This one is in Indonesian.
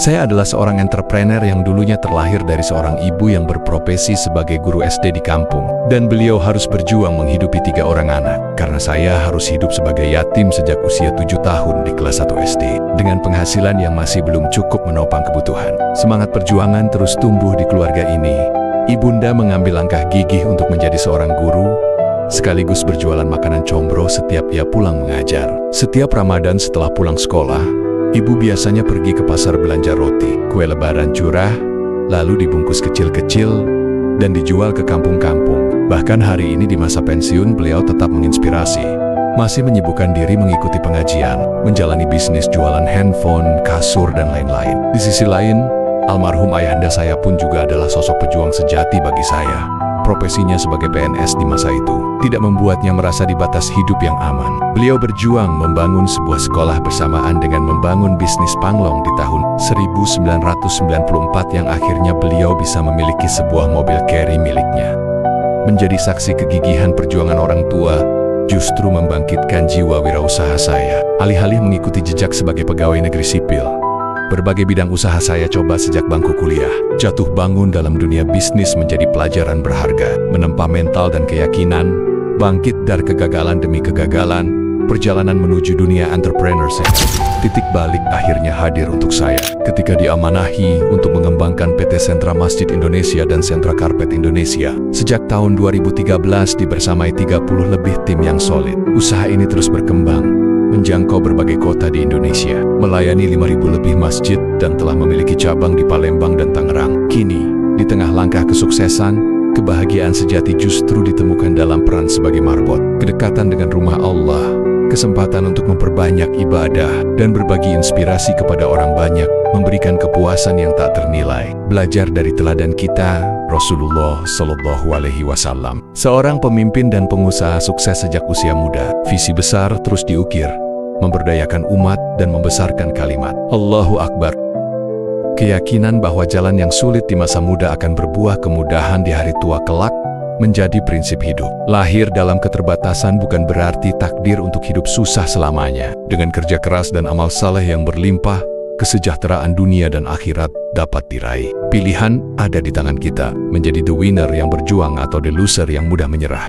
Saya adalah seorang entrepreneur yang dulunya terlahir dari seorang ibu yang berprofesi sebagai guru SD di kampung. Dan beliau harus berjuang menghidupi 3 orang anak. Karena saya harus hidup sebagai yatim sejak usia 7 tahun di kelas 1 SD. Dengan penghasilan yang masih belum cukup menopang kebutuhan. Semangat perjuangan terus tumbuh di keluarga ini. Ibunda mengambil langkah gigih untuk menjadi seorang guru, sekaligus berjualan makanan combro setiap ia pulang mengajar. Setiap Ramadan setelah pulang sekolah, ibu biasanya pergi ke pasar belanja roti, kue lebaran curah, lalu dibungkus kecil-kecil dan dijual ke kampung-kampung. Bahkan hari ini di masa pensiun beliau tetap menginspirasi. Masih menyibukkan diri mengikuti pengajian, menjalani bisnis jualan handphone, kasur, dan lain-lain. Di sisi lain, almarhum ayahanda saya pun juga adalah sosok pejuang sejati bagi saya. Profesinya sebagai PNS di masa itu tidak membuatnya merasa di batas hidup yang aman. Beliau berjuang membangun sebuah sekolah bersamaan dengan membangun bisnis panglong di tahun 1994 yang akhirnya beliau bisa memiliki sebuah mobil carry miliknya. Menjadi saksi kegigihan perjuangan orang tua justru membangkitkan jiwa wirausaha saya. Alih-alih mengikuti jejak sebagai pegawai negeri sipil, berbagai bidang usaha saya coba sejak bangku kuliah. Jatuh bangun dalam dunia bisnis menjadi pelajaran berharga. Menempa mental dan keyakinan, bangkit dari kegagalan demi kegagalan, perjalanan menuju dunia entrepreneurship. Titik balik akhirnya hadir untuk saya ketika diamanahi untuk mengembangkan PT Sentra Masjid Indonesia dan Sentra Karpet Indonesia. Sejak tahun 2013 dibersamai 30 lebih tim yang solid. Usaha ini terus berkembang, menjangkau berbagai kota di Indonesia, melayani 5.000 lebih masjid dan telah memiliki cabang di Palembang dan Tangerang. Kini, di tengah langkah kesuksesan, kebahagiaan sejati justru ditemukan dalam peran sebagai marbot, kedekatan dengan rumah Allah, kesempatan untuk memperbanyak ibadah dan berbagi inspirasi kepada orang banyak, memberikan kepuasan yang tak ternilai. Belajar dari teladan kita, Rasulullah Shallallahu Alaihi Wasallam, seorang pemimpin dan pengusaha sukses sejak usia muda. Visi besar terus diukir, memberdayakan umat dan membesarkan kalimat Allahu Akbar. Keyakinan bahwa jalan yang sulit di masa muda akan berbuah kemudahan di hari tua kelak menjadi prinsip hidup. Lahir dalam keterbatasan bukan berarti takdir untuk hidup susah selamanya. Dengan kerja keras dan amal saleh yang berlimpah, kesejahteraan dunia dan akhirat dapat diraih. Pilihan ada di tangan kita, menjadi the winner yang berjuang atau the loser yang mudah menyerah.